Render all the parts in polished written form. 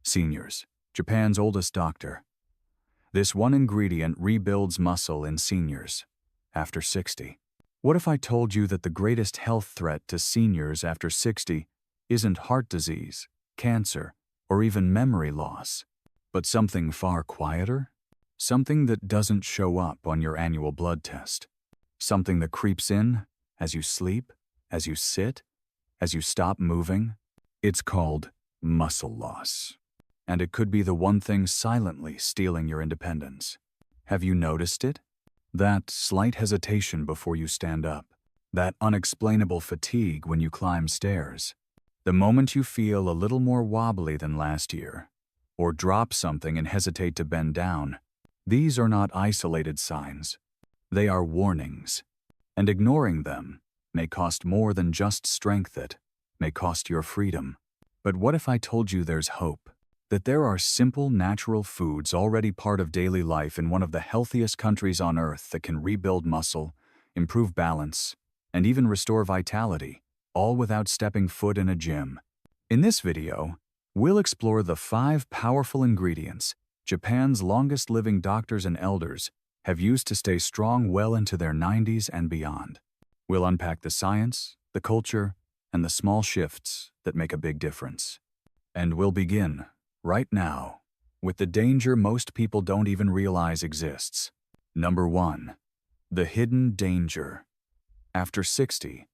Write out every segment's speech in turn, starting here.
Seniors, Japan's oldest doctor. This one ingredient rebuilds muscle in seniors after 60. What if I told you that the greatest health threat to seniors after 60 isn't heart disease, cancer, or even memory loss, but something far quieter? Something that doesn't show up on your annual blood test. Something that creeps in as you sleep, as you sit, as you stop moving. It's called muscle loss. And it could be the one thing silently stealing your independence. Have you noticed it? That slight hesitation before you stand up. That unexplainable fatigue when you climb stairs. The moment you feel a little more wobbly than last year, or drop something and hesitate to bend down. These are not isolated signs. They are warnings. And ignoring them may cost more than just strength. It may cost your freedom. But what if I told you there's hope? That there are simple, natural foods already part of daily life in one of the healthiest countries on earth that can rebuild muscle, improve balance, and even restore vitality, all without stepping foot in a gym. In this video, we'll explore the 5 powerful ingredients Japan's longest-living doctors and elders have used to stay strong well into their 90s and beyond. We'll unpack the science, the culture, and the small shifts that make a big difference. And we'll begin right now with the danger most people don't even realize exists. Number 1. The hidden danger. After 60,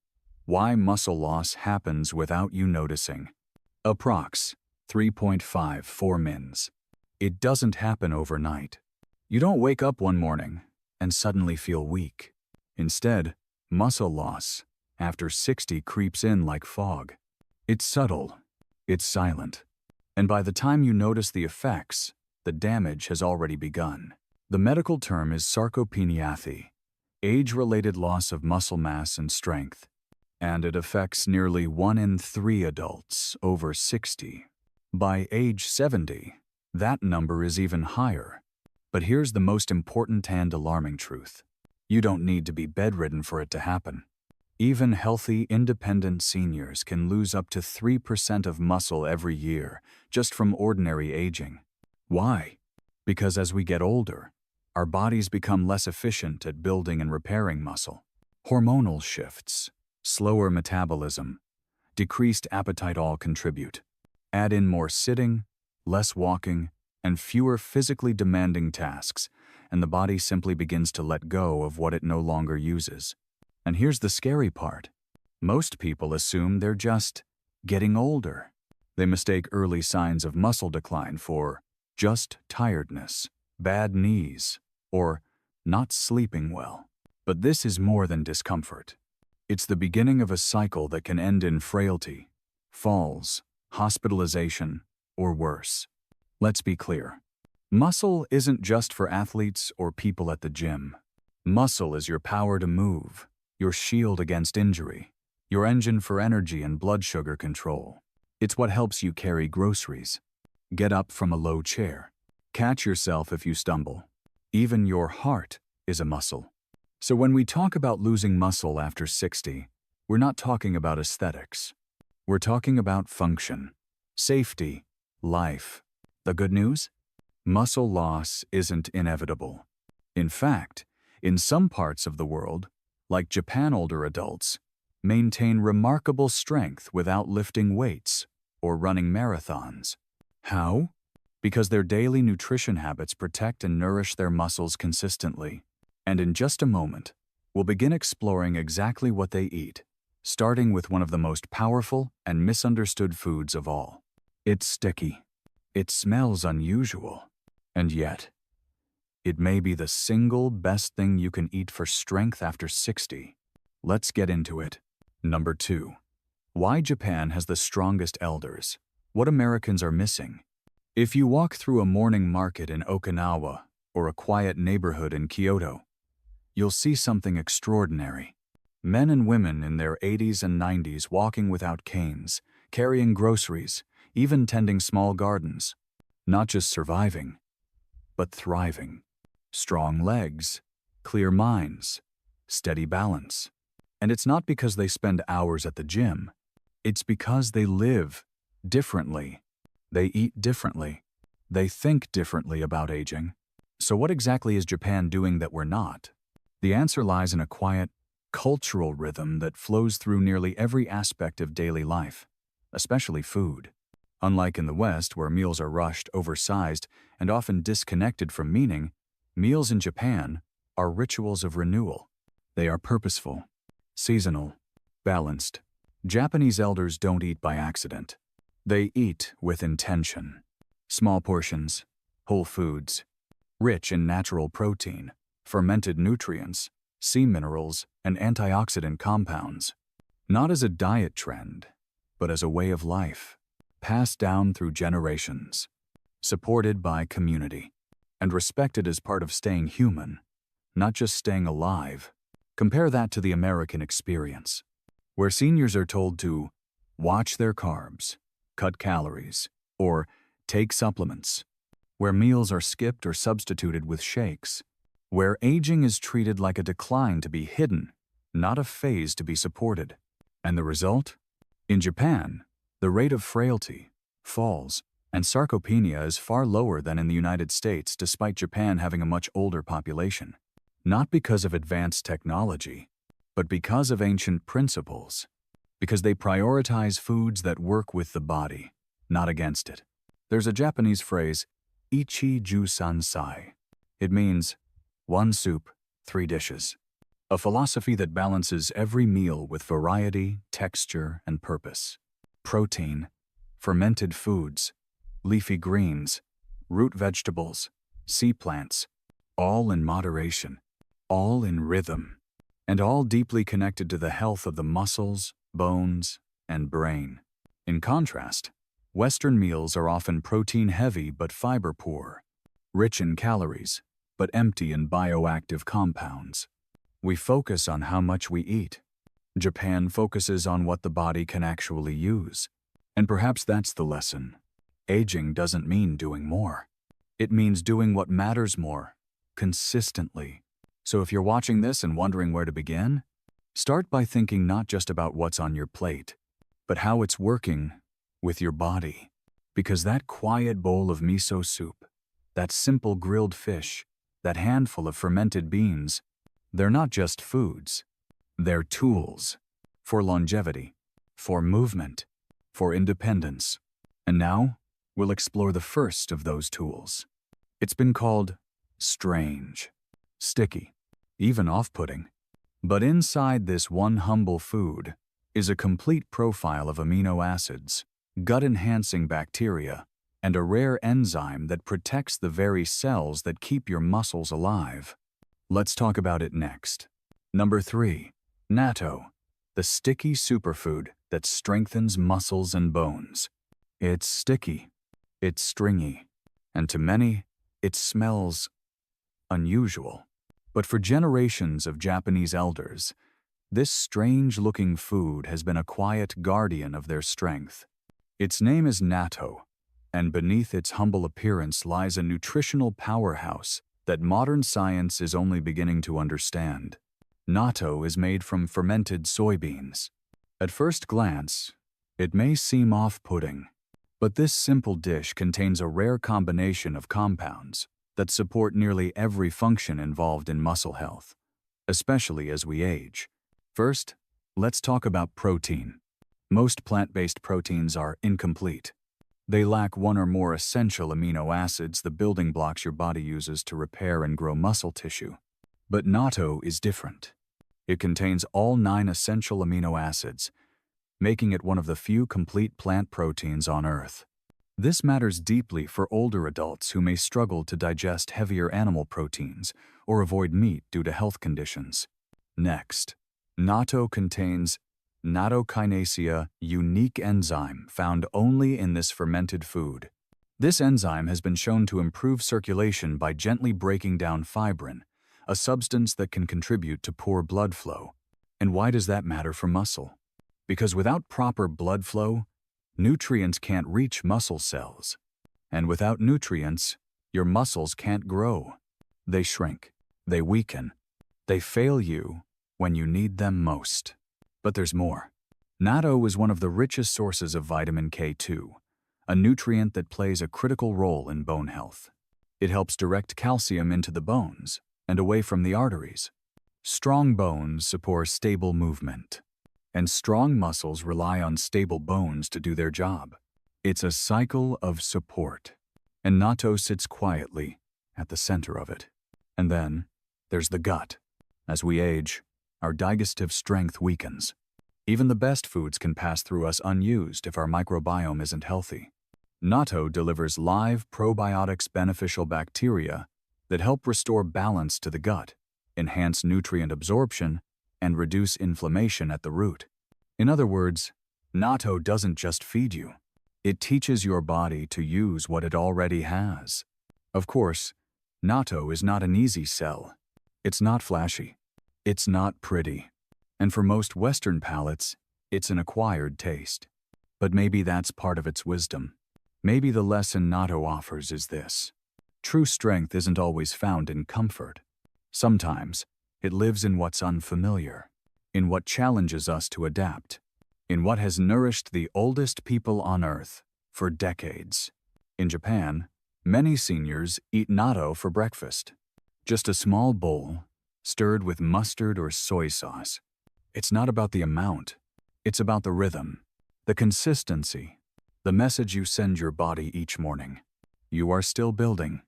why muscle loss happens without you noticing. Approx. 3.54 mins. It doesn't happen overnight. You don't wake up one morning and suddenly feel weak. Instead, muscle loss after 60 creeps in like fog. It's subtle, it's silent, and by the time you notice the effects, the damage has already begun. The medical term is sarcopeniathy, age-related loss of muscle mass and strength, and it affects nearly 1 in 3 adults over 60. By age 70, that number is even higher. But here's the most important and alarming truth. You don't need to be bedridden for it to happen. Even healthy, independent seniors can lose up to 3% of muscle every year just from ordinary aging. Why? Because as we get older, our bodies become less efficient at building and repairing muscle. Hormonal shifts, slower metabolism, decreased appetite all contribute. Add in more sitting, less walking, and fewer physically demanding tasks, and the body simply begins to let go of what it no longer uses. And here's the scary part. Most people assume they're just getting older. They mistake early signs of muscle decline for just tiredness, bad knees, or not sleeping well. But this is more than discomfort. It's the beginning of a cycle that can end in frailty, falls, hospitalization, or worse. Let's be clear. Muscle isn't just for athletes or people at the gym. Muscle is your power to move, your shield against injury, your engine for energy and blood sugar control. It's what helps you carry groceries, get up from a low chair, catch yourself if you stumble. Even your heart is a muscle. So when we talk about losing muscle after 60, we're not talking about aesthetics. We're talking about function, safety, life. The good news? Muscle loss isn't inevitable. In fact, in some parts of the world, like Japan, older adults maintain remarkable strength without lifting weights or running marathons. How? Because their daily nutrition habits protect and nourish their muscles consistently. And in just a moment, we'll begin exploring exactly what they eat, starting with one of the most powerful and misunderstood foods of all. It's sticky. It smells unusual. And yet, it may be the single best thing you can eat for strength after 60. Let's get into it. Number 2. Why Japan has the strongest elders. What Americans are missing. If you walk through a morning market in Okinawa or a quiet neighborhood in Kyoto, you'll see something extraordinary. Men and women in their 80s and 90s walking without canes, carrying groceries, even tending small gardens. Not just surviving, but thriving. Strong legs, clear minds, steady balance. And it's not because they spend hours at the gym. It's because they live differently. They eat differently. They think differently about aging. So what exactly is Japan doing that we're not? The answer lies in a quiet, cultural rhythm that flows through nearly every aspect of daily life, especially food. Unlike in the West, where meals are rushed, oversized, and often disconnected from meaning, meals in Japan are rituals of renewal. They are purposeful, seasonal, balanced. Japanese elders don't eat by accident. They eat with intention. Small portions, whole foods, rich in natural protein, fermented nutrients, sea minerals, and antioxidant compounds. Not as a diet trend, but as a way of life, passed down through generations, supported by community, and respected as part of staying human, not just staying alive. Compare that to the American experience, where seniors are told to watch their carbs, cut calories, or take supplements, where meals are skipped or substituted with shakes, where aging is treated like a decline to be hidden, not a phase to be supported. And the result? In Japan, the rate of frailty, falls, and sarcopenia is far lower than in the United States, despite Japan having a much older population. Not because of advanced technology, but because of ancient principles, because they prioritize foods that work with the body, not against it. There's a Japanese phrase, ichi ju sansai. It means one soup, 3 dishes. A philosophy that balances every meal with variety, texture, and purpose. Protein, fermented foods, leafy greens, root vegetables, sea plants, all in moderation, all in rhythm, and all deeply connected to the health of the muscles, bones, and brain. In contrast, Western meals are often protein-heavy but fiber-poor, rich in calories, but empty in bioactive compounds. We focus on how much we eat. Japan focuses on what the body can actually use. And perhaps that's the lesson. Aging doesn't mean doing more. It means doing what matters more, consistently. So if you're watching this and wondering where to begin, start by thinking not just about what's on your plate, but how it's working with your body. Because that quiet bowl of miso soup, that simple grilled fish, that handful of fermented beans, they're not just foods. They're tools for longevity, for movement, for independence. And now, we'll explore the first of those tools. It's been called strange, sticky, even off-putting. But inside this one humble food is a complete profile of amino acids, gut-enhancing bacteria, and a rare enzyme that protects the very cells that keep your muscles alive. Let's talk about it next. Number 3. Natto, the sticky superfood that strengthens muscles and bones. It's sticky, it's stringy, and to many, it smells unusual. But for generations of Japanese elders, this strange-looking food has been a quiet guardian of their strength. Its name is natto, and beneath its humble appearance lies a nutritional powerhouse that modern science is only beginning to understand. Natto is made from fermented soybeans. At first glance, it may seem off-putting, but this simple dish contains a rare combination of compounds that support nearly every function involved in muscle health, especially as we age. First, let's talk about protein. Most plant-based proteins are incomplete. They lack one or more essential amino acids, the building blocks your body uses to repair and grow muscle tissue. But natto is different. It contains all 9 essential amino acids, making it one of the few complete plant proteins on Earth. This matters deeply for older adults who may struggle to digest heavier animal proteins or avoid meat due to health conditions. Next, natto contains nattokinase, unique enzyme found only in this fermented food. This enzyme has been shown to improve circulation by gently breaking down fibrin, a substance that can contribute to poor blood flow. And why does that matter for muscle? Because without proper blood flow, nutrients can't reach muscle cells. And without nutrients, your muscles can't grow. They shrink, they weaken, they fail you when you need them most. But there's more. Natto is one of the richest sources of vitamin K2, a nutrient that plays a critical role in bone health. It helps direct calcium into the bones and away from the arteries. Strong bones support stable movement, and strong muscles rely on stable bones to do their job. It's a cycle of support, and natto sits quietly at the center of it. And then there's the gut. As we age, our digestive strength weakens. Even the best foods can pass through us unused if our microbiome isn't healthy. Natto delivers live probiotics, beneficial bacteria that help restore balance to the gut, enhance nutrient absorption, and reduce inflammation at the root. In other words, natto doesn't just feed you. It teaches your body to use what it already has. Of course, natto is not an easy sell. It's not flashy. It's not pretty. And for most Western palates, it's an acquired taste. But maybe that's part of its wisdom. Maybe the lesson natto offers is this: true strength isn't always found in comfort. Sometimes it lives in what's unfamiliar, in what challenges us to adapt, in what has nourished the oldest people on Earth for decades. In Japan, many seniors eat natto for breakfast. Just a small bowl, stirred with mustard or soy sauce. It's not about the amount. It's about the rhythm, the consistency, the message you send your body each morning. You are still building.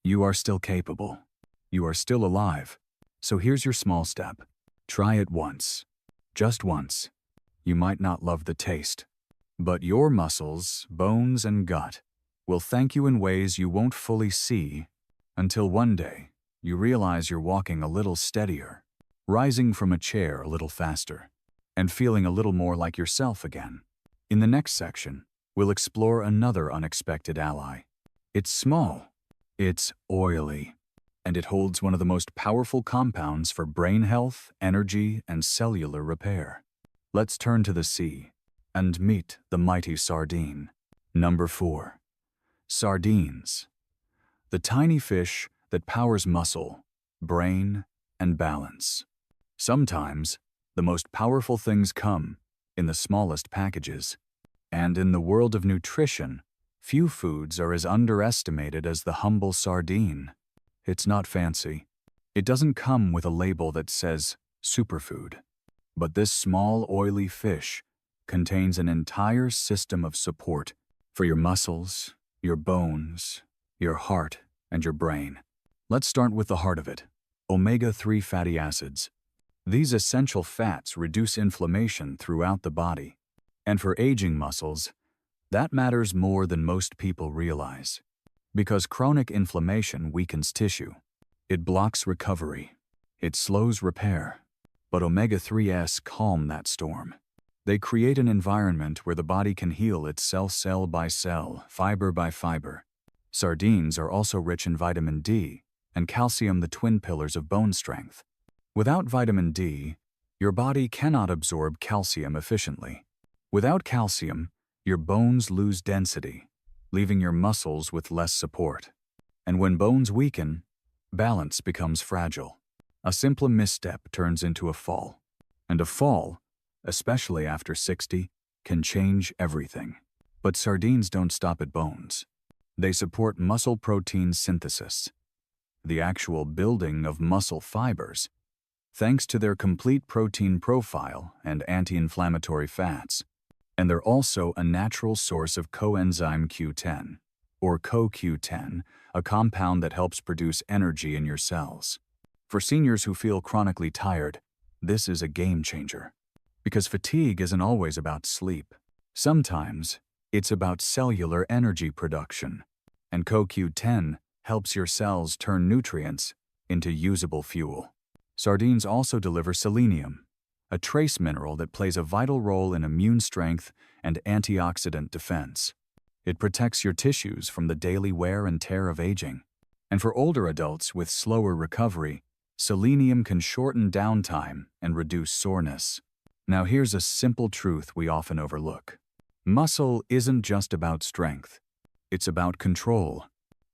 You are still capable. You are still alive. So here's your small step. Try it once. Just once. You might not love the taste, but your muscles, bones, and gut will thank you in ways you won't fully see until one day you realize you're walking a little steadier, rising from a chair a little faster, and feeling a little more like yourself again. In the next section, we'll explore another unexpected ally. It's small, it's oily, and it holds one of the most powerful compounds for brain health, energy, and cellular repair. Let's turn to the sea and meet the mighty sardine. Number 4. Sardines. The tiny fish that powers muscle, brain, and balance. Sometimes, the most powerful things come in the smallest packages. And in the world of nutrition, few foods are as underestimated as the humble sardine. It's not fancy. It doesn't come with a label that says superfood. But this small, oily fish contains an entire system of support for your muscles, your bones, your heart, and your brain. Let's start with the heart of it: omega-3 fatty acids. These essential fats reduce inflammation throughout the body. And for aging muscles, that matters more than most people realize. Because chronic inflammation weakens tissue. It blocks recovery. It slows repair. But omega-3s calm that storm. They create an environment where the body can heal itself cell by cell, fiber by fiber. Sardines are also rich in vitamin D and calcium, the twin pillars of bone strength. Without vitamin D, your body cannot absorb calcium efficiently. Without calcium, your bones lose density, leaving your muscles with less support. And when bones weaken, balance becomes fragile. A simple misstep turns into a fall. And a fall, especially after 60, can change everything. But sardines don't stop at bones. They support muscle protein synthesis, the actual building of muscle fibers, thanks to their complete protein profile and anti-inflammatory fats. And they're also a natural source of coenzyme Q10, or CoQ10, a compound that helps produce energy in your cells. For seniors who feel chronically tired, this is a game changer. Because fatigue isn't always about sleep. Sometimes, it's about cellular energy production. And CoQ10 helps your cells turn nutrients into usable fuel. Sardines also deliver selenium, a trace mineral that plays a vital role in immune strength and antioxidant defense. It protects your tissues from the daily wear and tear of aging. And for older adults with slower recovery, selenium can shorten downtime and reduce soreness. Now here's a simple truth we often overlook. Muscle isn't just about strength. It's about control.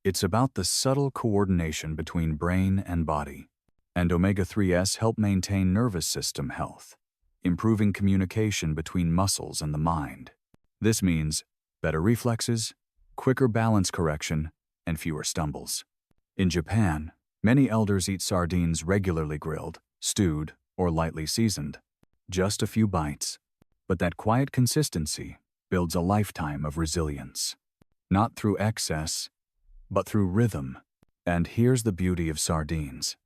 It's about the subtle coordination between brain and body. And omega-3s help maintain nervous system health, improving communication between muscles and the mind. This means better reflexes, quicker balance correction, and fewer stumbles. In Japan, many elders eat sardines regularly grilled, stewed, or lightly seasoned. Just a few bites. But that quiet consistency builds a lifetime of resilience. Not through excess, but through rhythm. And here's the beauty of sardines.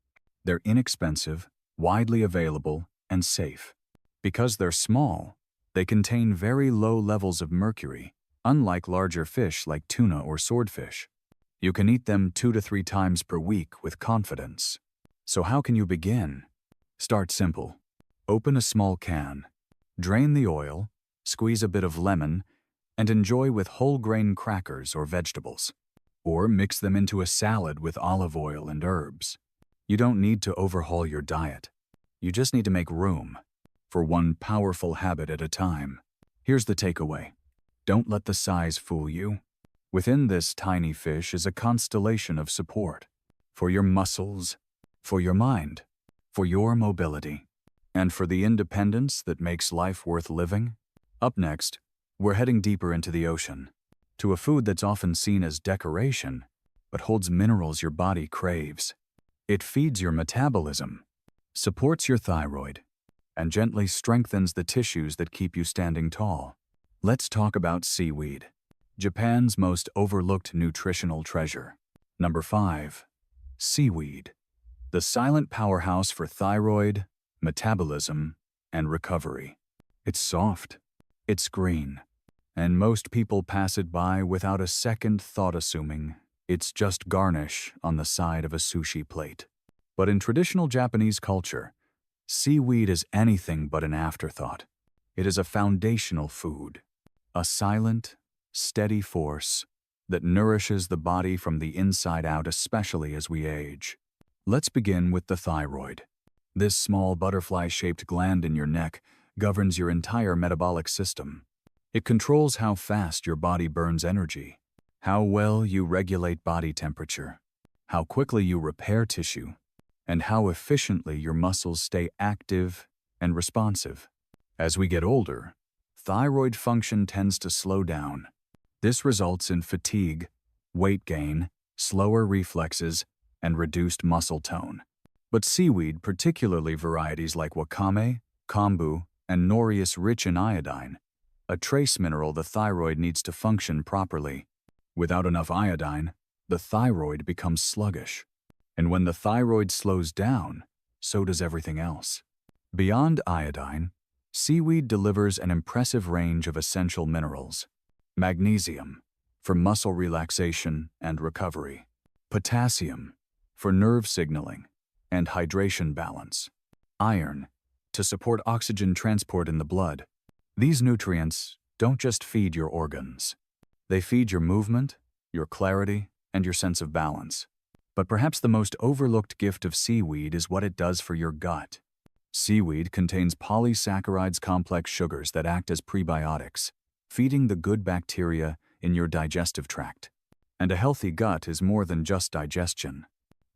They're inexpensive, widely available, and safe. Because they're small, they contain very low levels of mercury, unlike larger fish like tuna or swordfish. You can eat them 2 to 3 times per week with confidence. So how can you begin? Start simple. Open a small can, drain the oil, squeeze a bit of lemon, and enjoy with whole grain crackers or vegetables. Or mix them into a salad with olive oil and herbs. You don't need to overhaul your diet. You just need to make room for one powerful habit at a time. Here's the takeaway. Don't let the size fool you. Within this tiny fish is a constellation of support for your muscles, for your mind, for your mobility, and for the independence that makes life worth living. Up next, we're heading deeper into the ocean, to a food that's often seen as decoration, but holds minerals your body craves. It feeds your metabolism, supports your thyroid, and gently strengthens the tissues that keep you standing tall. Let's talk about seaweed, Japan's most overlooked nutritional treasure. Number 5. Seaweed, the silent powerhouse for thyroid, metabolism, and recovery. It's soft, it's green, and most people pass it by without a second thought, assuming it's just garnish on the side of a sushi plate. But in traditional Japanese culture, seaweed is anything but an afterthought. It is a foundational food, a silent, steady force that nourishes the body from the inside out, especially as we age. Let's begin with the thyroid. This small butterfly-shaped gland in your neck governs your entire metabolic system. It controls how fast your body burns energy, how well you regulate body temperature, how quickly you repair tissue, and how efficiently your muscles stay active and responsive. As we get older, thyroid function tends to slow down. This results in fatigue, weight gain, slower reflexes, and reduced muscle tone. But seaweed, particularly varieties like wakame, kombu, and nori, is rich in iodine, a trace mineral the thyroid needs to function properly. Without enough iodine, the thyroid becomes sluggish. And when the thyroid slows down, so does everything else. Beyond iodine, seaweed delivers an impressive range of essential minerals. Magnesium, for muscle relaxation and recovery. Potassium, for nerve signaling and hydration balance. Iron, to support oxygen transport in the blood. These nutrients don't just feed your organs. They feed your movement, your clarity, and your sense of balance. But perhaps the most overlooked gift of seaweed is what it does for your gut. Seaweed contains polysaccharides, complex sugars that act as prebiotics, feeding the good bacteria in your digestive tract. And a healthy gut is more than just digestion.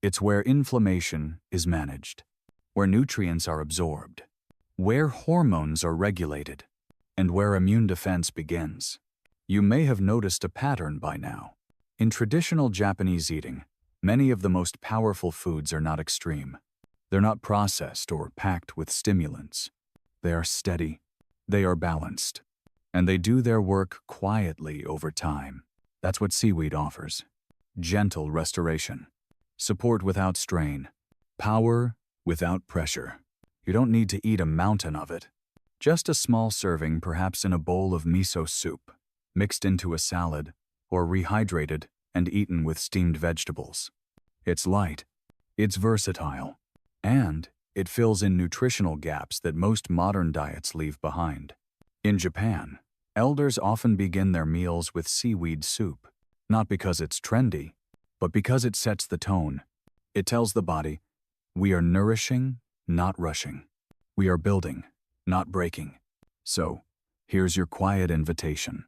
It's where inflammation is managed, where nutrients are absorbed, where hormones are regulated, and where immune defense begins. You may have noticed a pattern by now. In traditional Japanese eating, many of the most powerful foods are not extreme. They're not processed or packed with stimulants. They are steady, they are balanced, and they do their work quietly over time. That's what seaweed offers. Gentle restoration, support without strain, power without pressure. You don't need to eat a mountain of it. Just a small serving, perhaps in a bowl of miso soup, mixed into a salad, or rehydrated and eaten with steamed vegetables. It's light, it's versatile, and it fills in nutritional gaps that most modern diets leave behind. In Japan, elders often begin their meals with seaweed soup, not because it's trendy, but because it sets the tone. It tells the body, we are nourishing, not rushing. We are building, not breaking. So, here's your quiet invitation.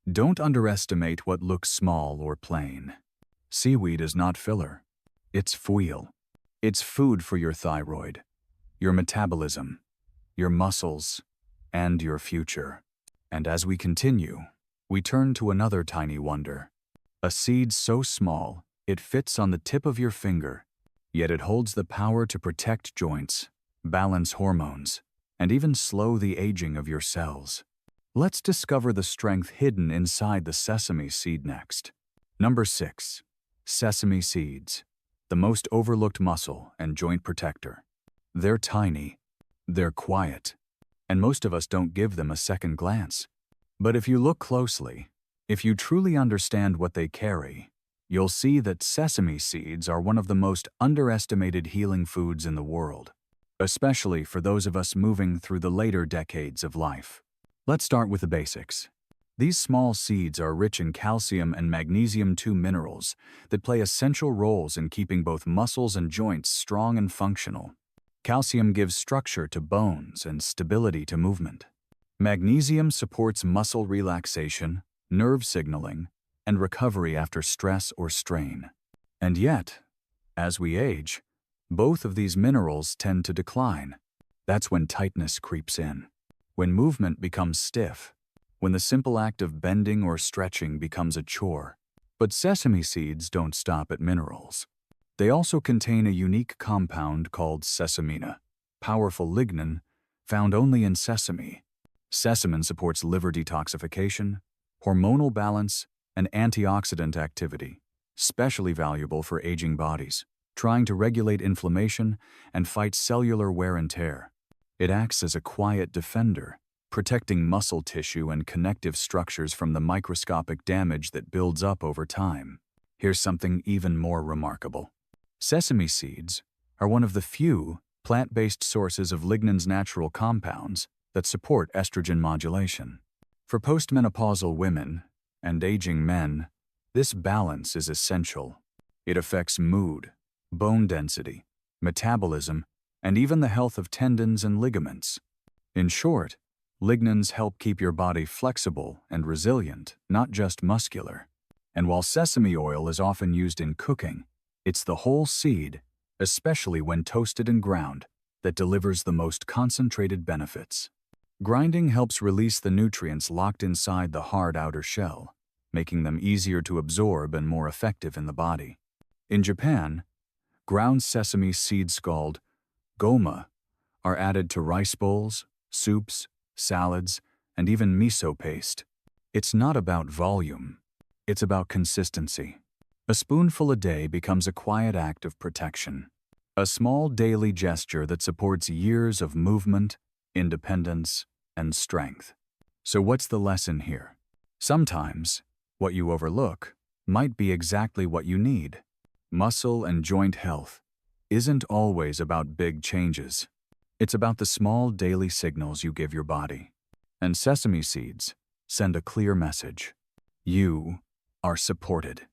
Don't underestimate what looks small or plain. Seaweed is not filler. It's fuel. It's food for your thyroid, your metabolism, your muscles, and your future. And as we continue, we turn to another tiny wonder. A seed so small, it fits on the tip of your finger, yet it holds the power to protect joints, balance hormones, and even slow the aging of your cells. Let's discover the strength hidden inside the sesame seed next. Number 6. Sesame seeds, the most overlooked muscle and joint protector. They're tiny, they're quiet, and most of us don't give them a second glance. But if you look closely, if you truly understand what they carry, you'll see that sesame seeds are one of the most underestimated healing foods in the world, especially for those of us moving through the later decades of life. Let's start with the basics. These small seeds are rich in calcium and magnesium, two minerals that play essential roles in keeping both muscles and joints strong and functional. Calcium gives structure to bones and stability to movement. Magnesium supports muscle relaxation, nerve signaling, and recovery after stress or strain. And yet, as we age, both of these minerals tend to decline. That's when tightness creeps in, when movement becomes stiff, when the simple act of bending or stretching becomes a chore. But sesame seeds don't stop at minerals. They also contain a unique compound called sesamina, powerful lignin found only in sesame. Sesamin supports liver detoxification, hormonal balance, and antioxidant activity, especially valuable for aging bodies, trying to regulate inflammation and fight cellular wear and tear. It acts as a quiet defender, protecting muscle tissue and connective structures from the microscopic damage that builds up over time. Here's something even more remarkable. Sesame seeds are one of the few plant-based sources of lignin's natural compounds that support estrogen modulation. For postmenopausal women and aging men, this balance is essential. It affects mood, bone density, metabolism, and even the health of tendons and ligaments. In short, lignins help keep your body flexible and resilient, not just muscular. And while sesame oil is often used in cooking, it's the whole seed, especially when toasted and ground, that delivers the most concentrated benefits. Grinding helps release the nutrients locked inside the hard outer shell, making them easier to absorb and more effective in the body. In Japan, ground sesame seeds called goma are added to rice bowls, soups, salads, and even miso paste. It's not about volume, it's about consistency. A spoonful a day becomes a quiet act of protection, a small daily gesture that supports years of movement, independence, and strength. So what's the lesson here? Sometimes, what you overlook might be exactly what you need. Muscle and joint health isn't always about big changes. It's about the small daily signals you give your body. And sesame seeds send a clear message. You are supported.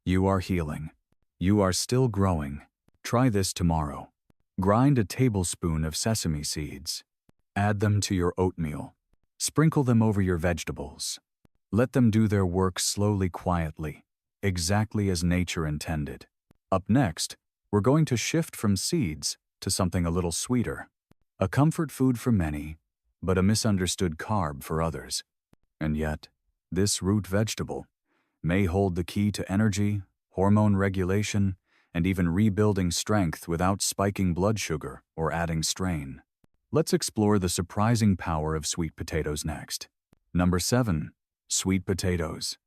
You are healing. You are still growing. Try this tomorrow. Grind a tablespoon of sesame seeds. Add them to your oatmeal. Sprinkle them over your vegetables. Let them do their work slowly, quietly, exactly as nature intended. Up next, we're going to shift from seeds to something a little sweeter. A comfort food for many, but a misunderstood carb for others. And yet, this root vegetable may hold the key to energy, hormone regulation, and even rebuilding strength without spiking blood sugar or adding strain. Let's explore the surprising power of sweet potatoes next. Number 7. Sweet potatoes,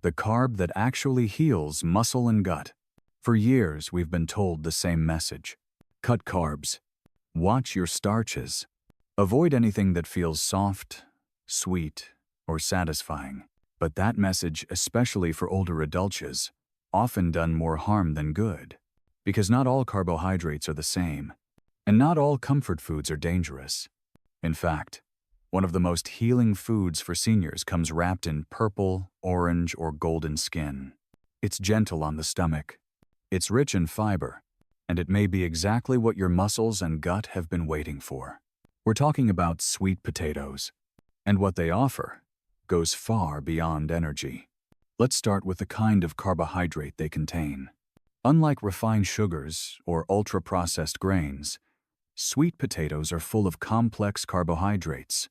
the carb that actually heals muscle and gut. For years, we've been told the same message. Cut carbs. Watch your starches. Avoid anything that feels soft, sweet, or satisfying. But that message, especially for older adults, often done more harm than good. Because not all carbohydrates are the same, and not all comfort foods are dangerous. In fact, one of the most healing foods for seniors comes wrapped in purple, orange, or golden skin. It's gentle on the stomach. It's rich in fiber, and it may be exactly what your muscles and gut have been waiting for. We're talking about sweet potatoes, and what they offer goes far beyond energy. Let's start with the kind of carbohydrate they contain. Unlike refined sugars or ultra-processed grains, sweet potatoes are full of complex carbohydrates.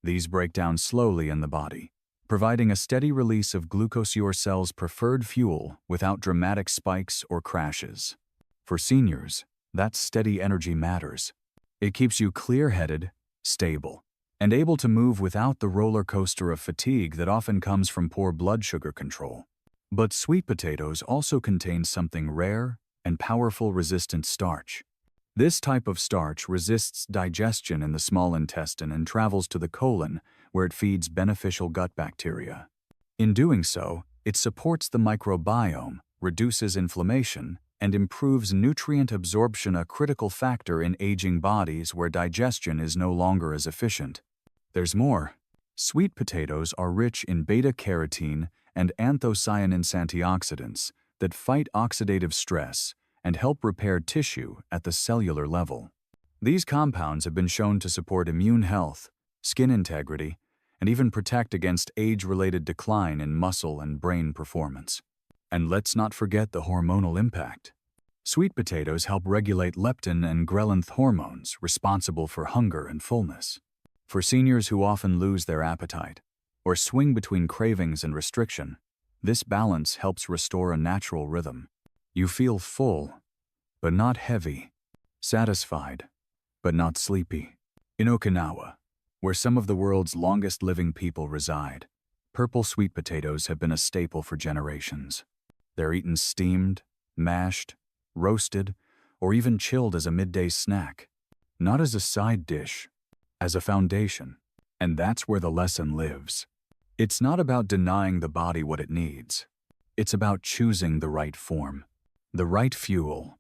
These break down slowly in the body, providing a steady release of glucose, your cell's preferred fuel, without dramatic spikes or crashes. For seniors, that steady energy matters. It keeps you clear-headed, stable, and able to move without the roller coaster of fatigue that often comes from poor blood sugar control. But sweet potatoes also contain something rare and powerful: resistant starch. This type of starch resists digestion in the small intestine and travels to the colon, where it feeds beneficial gut bacteria. In doing so, it supports the microbiome, reduces inflammation, and improves nutrient absorption, a critical factor in aging bodies where digestion is no longer as efficient. There's more. Sweet potatoes are rich in beta-carotene and anthocyanins, antioxidants that fight oxidative stress and help repair tissue at the cellular level. These compounds have been shown to support immune health, skin integrity, and even protect against age-related decline in muscle and brain performance. And let's not forget the hormonal impact. Sweet potatoes help regulate leptin and ghrelin hormones responsible for hunger and fullness. For seniors who often lose their appetite or swing between cravings and restriction, this balance helps restore a natural rhythm. You feel full, but not heavy, satisfied, but not sleepy. In Okinawa, where some of the world's longest-living people reside, purple sweet potatoes have been a staple for generations. They're eaten steamed, mashed, roasted, or even chilled as a midday snack, not as a side dish, as a foundation. And that's where the lesson lives. It's not about denying the body what it needs. It's about choosing the right form, the right fuel,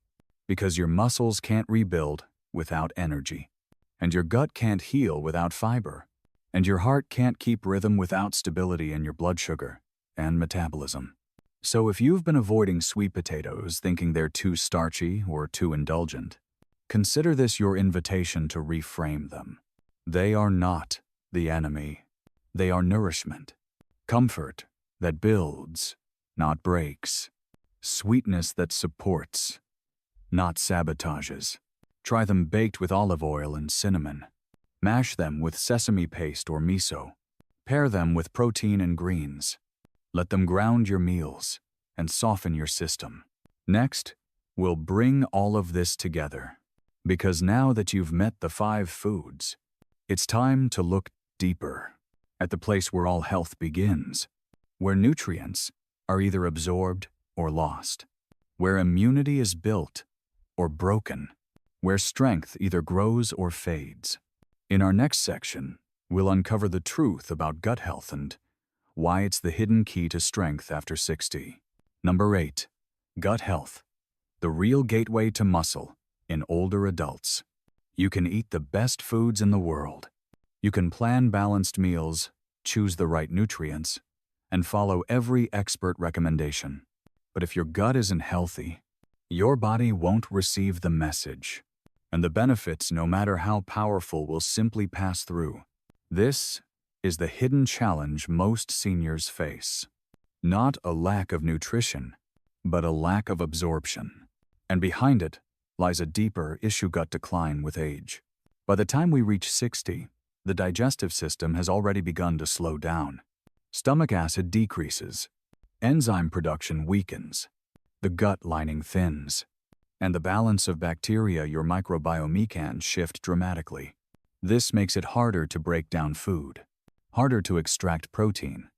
because your muscles can't rebuild without energy, and your gut can't heal without fiber, and your heart can't keep rhythm without stability in your blood sugar and metabolism. So if you've been avoiding sweet potatoes thinking they're too starchy or too indulgent, consider this your invitation to reframe them. They are not the enemy. They are nourishment, comfort that builds, not breaks, sweetness that supports, not sabotages. Try them baked with olive oil and cinnamon. Mash them with sesame paste or miso. Pair them with protein and greens. Let them ground your meals and soften your system. Next, we'll bring all of this together, because now that you've met the 5 foods, it's time to look deeper at the place where all health begins, where nutrients are either absorbed or lost, where immunity is built or broken, where strength either grows or fades. In our next section, we'll uncover the truth about gut health and why it's the hidden key to strength after 60. Number 8. Gut health, the real gateway to muscle in older adults. You can eat the best foods in the world. You can plan balanced meals, choose the right nutrients, and follow every expert recommendation. But if your gut isn't healthy, your body won't receive the message, and the benefits, no matter how powerful, will simply pass through. This is the hidden challenge most seniors face. Not a lack of nutrition, but a lack of absorption. And behind it lies a deeper issue: gut decline with age. By the time we reach 60, the digestive system has already begun to slow down. Stomach acid decreases, enzyme production weakens, the gut lining thins, and the balance of bacteria, your microbiome, can shift dramatically. This makes it harder to break down food, harder to extract protein,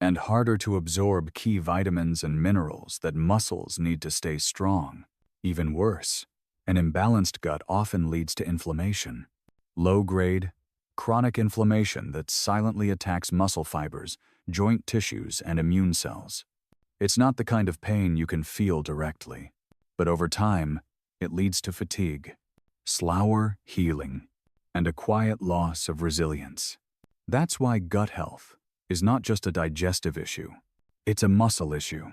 and harder to absorb key vitamins and minerals that muscles need to stay strong. Even worse, an imbalanced gut often leads to inflammation, low-grade, chronic inflammation that silently attacks muscle fibers, joint tissues, and immune cells. It's not the kind of pain you can feel directly, but over time, it leads to fatigue, slower healing, and a quiet loss of resilience. That's why gut health is not just a digestive issue. It's a muscle issue,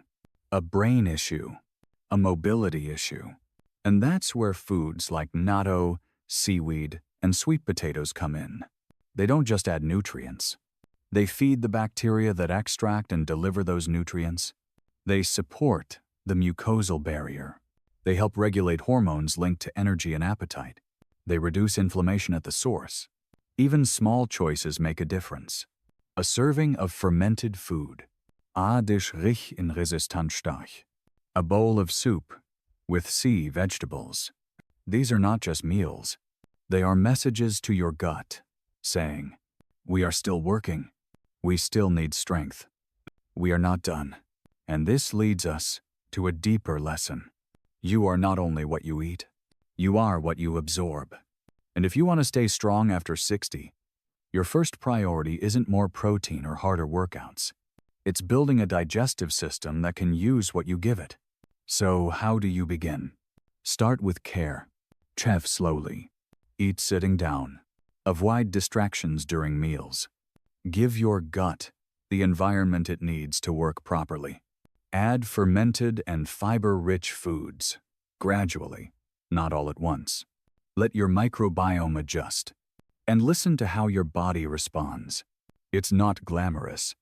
a brain issue, a mobility issue. And that's where foods like natto, seaweed, and sweet potatoes come in. They don't just add nutrients. They feed the bacteria that extract and deliver those nutrients. They support the mucosal barrier. They help regulate hormones linked to energy and appetite. They reduce inflammation at the source. Even small choices make a difference. A serving of fermented food. A dish rich in resistant starch. A bowl of soup with sea vegetables. These are not just meals. They are messages to your gut, saying, "We are still working. We still need strength. We are not done." And this leads us to a deeper lesson. You are not only what you eat, you are what you absorb. And if you want to stay strong after 60, your first priority isn't more protein or harder workouts. It's building a digestive system that can use what you give it. So how do you begin? Start with care. Chew slowly. Eat sitting down. Avoid distractions during meals. Give your gut the environment it needs to work properly. Add fermented and fiber-rich foods, gradually, not all at once. Let your microbiome adjust, and listen to how your body responds. It's not glamorous,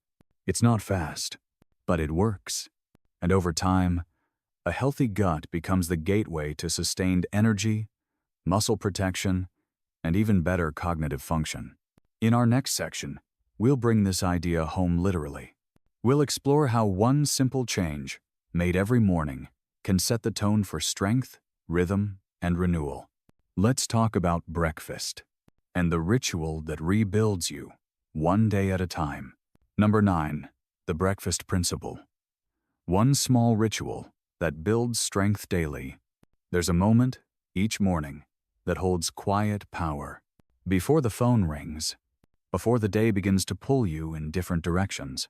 it's not fast, but it works. And over time, a healthy gut becomes the gateway to sustained energy, muscle protection, and even better cognitive function. In our next section, we'll bring this idea home literally. We'll explore how one simple change, made every morning, can set the tone for strength, rhythm, and renewal. Let's talk about breakfast and the ritual that rebuilds you, one day at a time. Number 9, the breakfast principle. One small ritual that builds strength daily. There's a moment, each morning, that holds quiet power. Before the phone rings, before the day begins to pull you in different directions,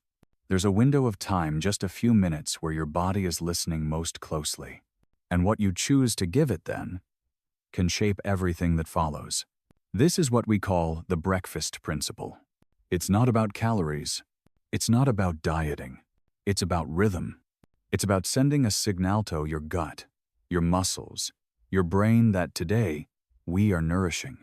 there's a window of time, just a few minutes, where your body is listening most closely. And what you choose to give it then can shape everything that follows. This is what we call the breakfast principle. It's not about calories. It's not about dieting. It's about rhythm. It's about sending a signal to your gut, your muscles, your brain that today we are nourishing.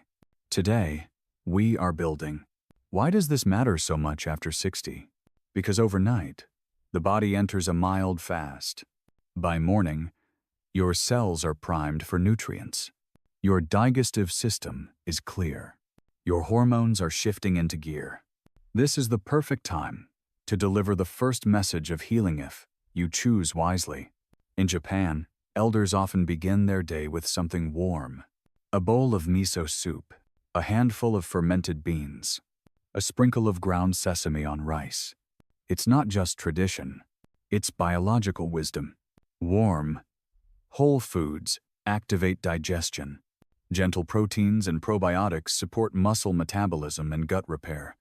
Today we are building. Why does this matter so much after 60? Because overnight, the body enters a mild fast. By morning, your cells are primed for nutrients. Your digestive system is clear. Your hormones are shifting into gear. This is the perfect time to deliver the first message of healing if you choose wisely. In Japan, elders often begin their day with something warm. A bowl of miso soup, a handful of fermented beans, a sprinkle of ground sesame on rice. It's not just tradition, it's biological wisdom. Warm, whole foods activate digestion. Gentle proteins and probiotics support muscle metabolism and gut repair.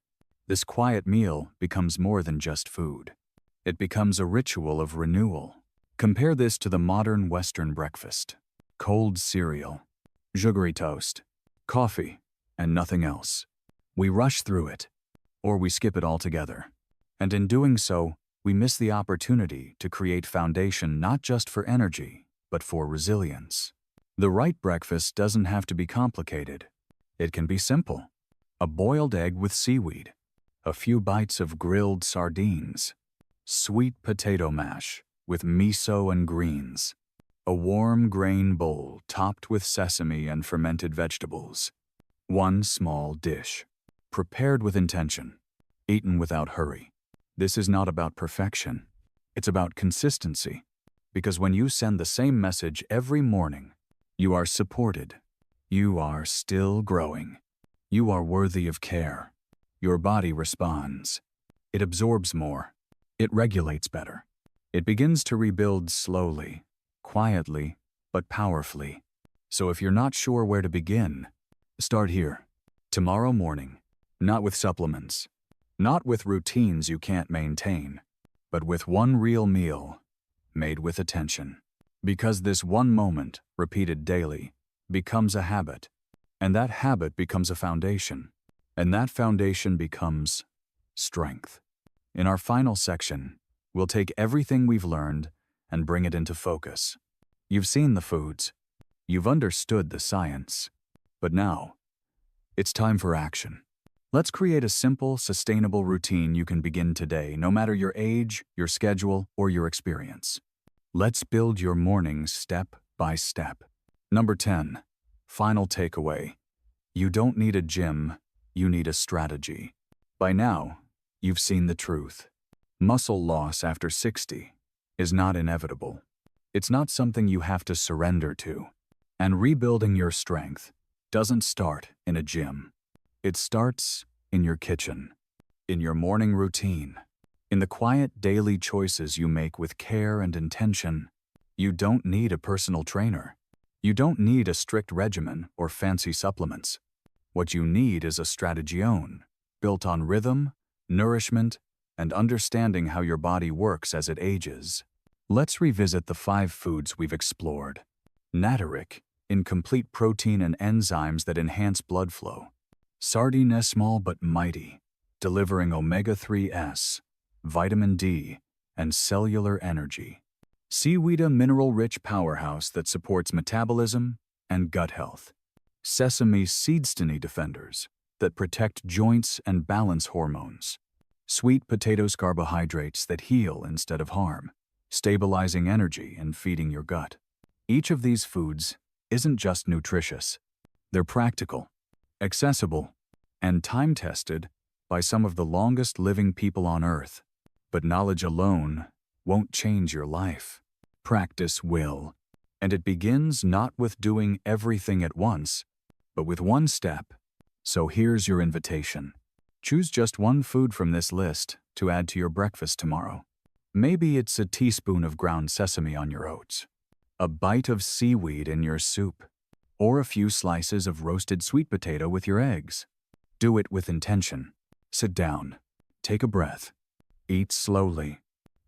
This quiet meal becomes more than just food. It becomes a ritual of renewal. Compare this to the modern Western breakfast. Cold cereal, sugary toast, coffee, and nothing else. We rush through it, or we skip it altogether. And in doing so, we miss the opportunity to create foundation not just for energy, but for resilience. The right breakfast doesn't have to be complicated. It can be simple. A boiled egg with seaweed, a few bites of grilled sardines, sweet potato mash with miso and greens, a warm grain bowl topped with sesame and fermented vegetables. One small dish, prepared with intention, eaten without hurry. This is not about perfection. It's about consistency. Because when you send the same message every morning, you are supported. You are still growing. You are worthy of care. Your body responds. It absorbs more. It regulates better. It begins to rebuild slowly, quietly, but powerfully. So if you're not sure where to begin, start here. Tomorrow morning, not with supplements, not with routines you can't maintain, but with one real meal made with attention. Because this one moment, repeated daily, becomes a habit, and that habit becomes a foundation, and that foundation becomes strength. In our final section, we'll take everything we've learned and bring it into focus. You've seen the foods, you've understood the science, but now, it's time for action. Let's create a simple, sustainable routine you can begin today, no matter your age, your schedule, or your experience. Let's build your mornings step by step. Number 10, final takeaway. You don't need a gym, you need a strategy. By now, You've seen the truth. Muscle loss after 60 is not inevitable. It's not something you have to surrender to. And rebuilding your strength doesn't start in a gym. It starts in your kitchen, in your morning routine, in the quiet daily choices you make with care and intention. You don't need a personal trainer. You don't need a strict regimen or fancy supplements. What you need is a strategione, built on rhythm, nourishment, and understanding how your body works as it ages. Let's revisit the 5 foods we've explored. Natteric, in complete protein and enzymes that enhance blood flow. Sardine, small but mighty, delivering omega-3s, vitamin D, and cellular energy. Seaweed, a mineral-rich powerhouse that supports metabolism and gut health. Sesame seeds, defenders that protect joints and balance hormones. Sweet potatoes, carbohydrates that heal instead of harm, stabilizing energy and feeding your gut. Each of these foods isn't just nutritious. They're practical, accessible, and time-tested by some of the longest living people on Earth. But knowledge alone won't change your life. Practice will. And it begins not with doing everything at once, but with one step. So here's your invitation. Choose just one food from this list to add to your breakfast tomorrow. Maybe it's a teaspoon of ground sesame on your oats, a bite of seaweed in your soup, or a few slices of roasted sweet potato with your eggs. Do it with intention. Sit down, take a breath, eat slowly.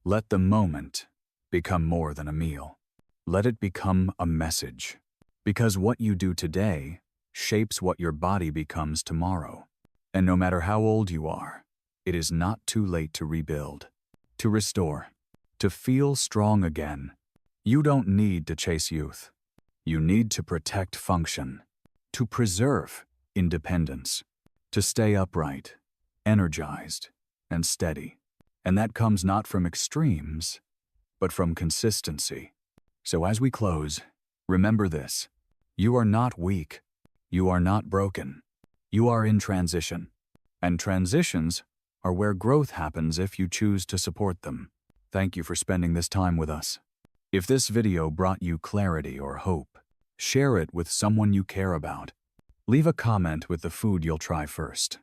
Let the moment become more than a meal. Let it become a message. Because what you do today shapes what your body becomes tomorrow. And no matter how old you are, it is not too late to rebuild, to restore, to feel strong again. You don't need to chase youth. You need to protect function, to preserve independence, to stay upright, energized, and steady. And that comes not from extremes, but from consistency. So as we close, remember this. You are not weak. You are not broken. You are in transition. And transitions are where growth happens if you choose to support them. Thank you for spending this time with us. If this video brought you clarity or hope, share it with someone you care about. Leave a comment with the food you'll try first.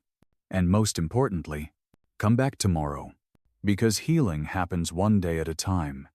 And most importantly, come back tomorrow, because healing happens one day at a time.